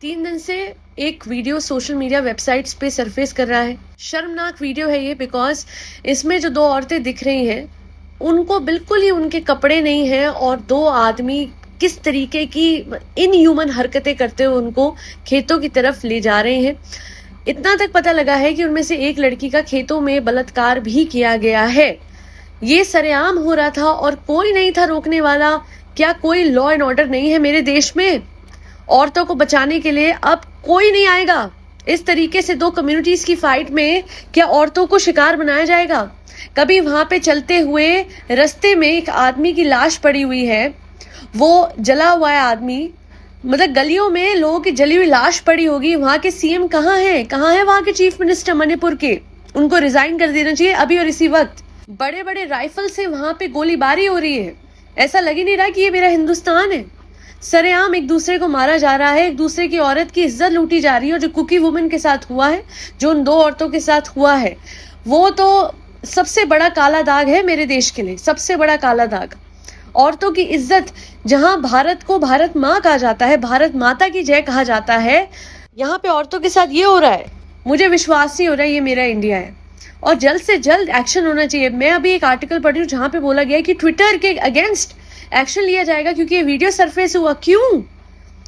3 दिन से एक वीडियो सोशल मीडिया वेबसाइट्स पे सरफेस कर रहा है। शर्मनाक वीडियो है ये, बिकॉज इसमें जो 2 औरतें दिख रही हैं उनको बिल्कुल ही उनके कपड़े नहीं हैं और 2 आदमी किस तरीके की इनह्यूमन हरकतें करते हुए उनको खेतों की तरफ ले जा रहे हैं। इतना तक पता लगा है कि उनमें से एक लड़की का खेतों में बलात्कार भी किया गया है। ये सरेआम हो रहा था और कोई नहीं था रोकने वाला। क्या कोई लॉ एंड ऑर्डर नहीं है मेरे देश में? औरतों को बचाने के लिए अब कोई नहीं आएगा। इस तरीके से 2 कम्युनिटीज की फाइट में क्या औरतों को शिकार बनाया जाएगा? कभी वहां पे चलते हुए रास्ते में एक आदमी की लाश पड़ी हुई है, वो जला हुआ है आदमी, मतलब गलियों में लोगों की जली हुई लाश पड़ी होगी। वहां के सीएम कहाँ है? कहाँ है वहां के चीफ मिनिस्टर मणिपुर के? उनको रिजाइन कर देना चाहिए अभी और इसी वक्त। बड़े बड़े राइफल से वहां पे गोलीबारी हो रही है। ऐसा लग ही नहीं रहा कि ये मेरा हिंदुस्तान है। सरेआम एक दूसरे को मारा जा रहा है, एक दूसरे की औरत की इज्जत लूटी जा रही है। और जो कुकी वुमन के साथ हुआ है, जो उन 2 औरतों के साथ हुआ है, वो तो सबसे बड़ा काला दाग है मेरे देश के लिए, सबसे बड़ा काला दाग। औरतों की इज्जत, जहां भारत को भारत माँ कहा जाता है, भारत माता की जय कहा जाता है, यहाँ पे औरतों के साथ ये हो रहा है। मुझे विश्वास नहीं हो रहा है ये मेरा इंडिया है और जल्द से जल्द एक्शन होना चाहिए। मैं अभी एक आर्टिकल पढ़ रही हूँ जहां पे बोला गया है कि ट्विटर के अगेंस्ट एक्शन लिया जाएगा क्योंकि ये वीडियो सरफेस हुआ। क्यों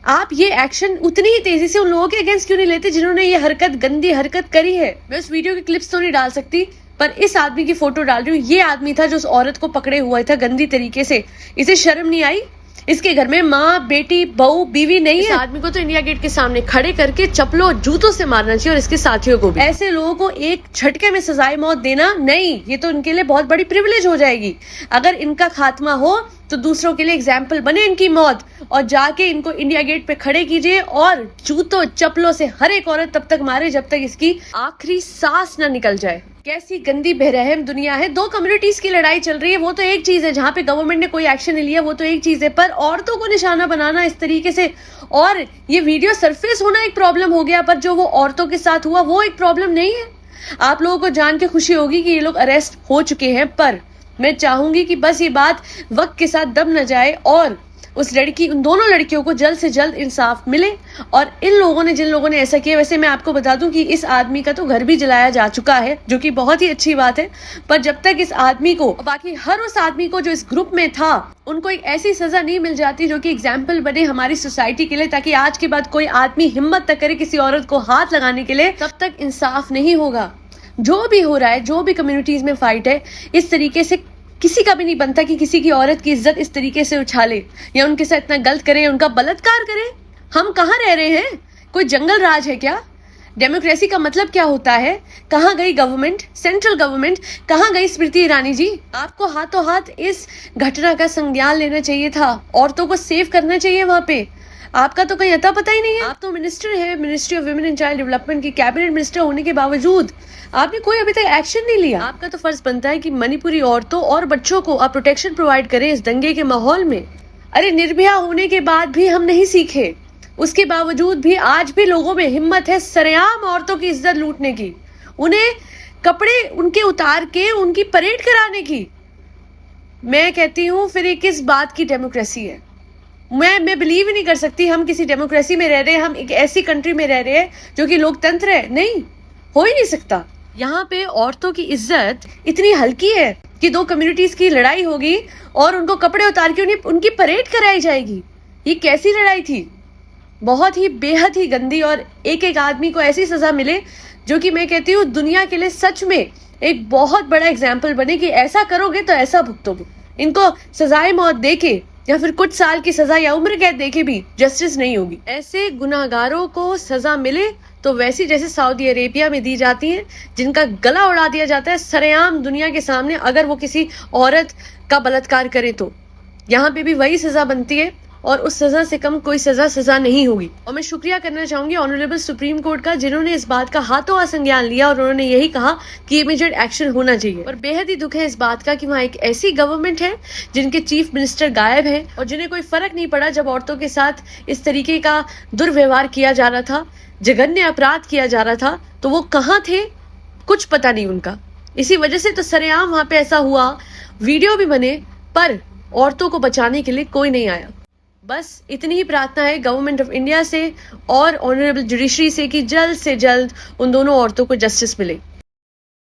आप ये एक्शन उतनी ही तेजी से उन लोगों के अगेंस्ट क्यों नहीं लेते जिन्होंने ये हरकत, गंदी हरकत करी है? मैं उस वीडियो की क्लिप्स तो नहीं डाल सकती, पर इस आदमी की फोटो डाल रही हूँ। ये आदमी था जो उस औरत को पकड़े हुआ था गंदी तरीके से। इसे शर्म नहीं आई? इसके घर में माँ, बेटी, बहू, बीवी नहीं है। इस आदमी को तो इंडिया गेट के सामने खड़े करके चप्पलों जूतों से मारना चाहिए और इसके साथियों को भी। ऐसे लोगों को एक झटके में सजाए मौत देना नहीं, ये तो इनके लिए बहुत बड़ी प्रिविलेज हो जाएगी। अगर इनका खात्मा हो तो दूसरों के लिए एग्जाम्पल बने इनकी मौत, और जाके इनको इंडिया गेट पे खड़े कीजिए और जूतों चप्पलों से हर एक औरत तब तक मारे जब तक इसकी आखिरी सांस न निकल जाए। कैसी गंदी बेरहम दुनिया है। 2 कम्युनिटीज की लड़ाई चल रही है, वो तो एक चीज है। जहां पे गवर्नमेंट ने कोई एक्शन नहीं लिया वो तो एक चीज है, पर औरतों को निशाना बनाना इस तरीके से, और ये वीडियो सरफेस होना एक प्रॉब्लम हो गया, पर जो वो औरतों के साथ हुआ वो एक प्रॉब्लम नहीं है। आप लोगों को जान के खुशी होगी कि ये लोग अरेस्ट हो चुके हैं, पर मैं चाहूंगी कि बस ये बात वक्त के साथ दब न जाए और उस लड़की, उन दोनों लड़कियों को जल्द से जल्द इंसाफ मिले। और इन लोगों ने, जिन लोगों ने ऐसा किया, वैसे मैं आपको बता दूं कि इस आदमी का तो घर भी जलाया जा चुका है, जो कि बहुत ही अच्छी बात है। पर जब तक इस आदमी को, बाकी हर उस आदमी को जो इस ग्रुप में था, उनको एक ऐसी सजा नहीं मिल जाती जो कि एग्जाम्पल बने हमारी सोसाइटी के लिए, ताकि आज के बाद कोई आदमी हिम्मत तक करे किसी औरत को हाथ लगाने के लिए, तब तक इंसाफ नहीं होगा। जो भी हो रहा है, जो भी कम्युनिटीज में फाइट है, इस तरीके से किसी का भी नहीं बनता कि किसी की औरत की इज्जत इस तरीके से उछाले या उनके साथ इतना गलत करे, उनका बलात्कार करे। हम कहाँ रह रहे हैं? कोई जंगल राज है क्या? डेमोक्रेसी का मतलब क्या होता है? कहाँ गई गवर्नमेंट, सेंट्रल गवर्नमेंट? कहाँ गई स्मृति ईरानी जी? आपको हाथों हाथ इस घटना का संज्ञान लेना चाहिए था, औरतों को सेव करना चाहिए वहां पे। आपका तो कहीं अता पता ही नहीं है। आप तो मिनिस्टर है, ministry of women and child development की कैबिनेट मिनिस्टर होने के बावजूद आपने कोई अभी तक एक्शन नहीं लिया। आपका तो फर्ज बनता है कि मणिपुरी औरतों और बच्चों को आप प्रोटेक्शन प्रोवाइड करें इस दंगे के माहौल में। अरे निर्भया होने के बाद भी हम नहीं सीखे, उसके बावजूद भी आज भी लोगों में हिम्मत है सरेआम औरतों की इज्जत लूटने की, उन्हें कपड़े उनके उतार के उनकी परेड कराने की। मैं कहती हूँ फिर ये किस बात की डेमोक्रेसी है? मैं बिलीव ही नहीं कर सकती हम किसी डेमोक्रेसी में रह रहे हैं, हम एक ऐसी कंट्री में रह रहे हैं जो कि लोकतंत्र है। नहीं, हो ही नहीं सकता। यहाँ पे औरतों की इज्जत इतनी हल्की है कि 2 कम्युनिटीज की लड़ाई होगी और उनको कपड़े उतार के उन्हें उनकी परेड कराई जाएगी। ये कैसी लड़ाई थी? बहुत ही बेहद ही गंदी। और एक एक आदमी को ऐसी सजा मिले जो कि मैं कहती हूँ दुनिया के लिए सच में एक बहुत बड़ा एग्जाम्पल बने कि ऐसा करोगे तो ऐसा भुगतोगे। इनको सजाए मौत देके या फिर कुछ साल की सजा या उम्र कैद देके भी जस्टिस नहीं होगी। ऐसे गुनाहगारों को सजा मिले तो वैसी जैसे सऊदी अरेबिया में दी जाती है, जिनका गला उड़ा दिया जाता है सरेआम दुनिया के सामने अगर वो किसी औरत का बलात्कार करे, तो यहाँ पे भी वही सजा बनती है और उस सजा से कम कोई सजा नहीं होगी। और मैं शुक्रिया करना चाहूंगी ऑनरेबल सुप्रीम कोर्ट का, जिन्होंने इस बात का हाथों हाथ संज्ञान लिया और उन्होंने यही कहा कि इमीडिएट एक्शन होना चाहिए। और बेहद ही दुख है इस बात का कि वहाँ एक ऐसी गवर्नमेंट है जिनके चीफ मिनिस्टर गायब है और जिन्हें कोई फर्क नहीं पड़ा जब औरतों के साथ इस तरीके का दुर्व्यवहार किया जा रहा था, जघन्य अपराध किया जा रहा था, तो वो कहाँ थे? कुछ पता नहीं उनका। इसी वजह से तो सरेआम वहां पे ऐसा हुआ, वीडियो भी बने, पर औरतों को बचाने के लिए कोई नहीं आया। बस इतनी ही प्रार्थना है गवर्नमेंट ऑफ इंडिया से और ऑनरेबल जुडिशरी से कि जल्द से जल्द उन दोनों औरतों को जस्टिस मिले।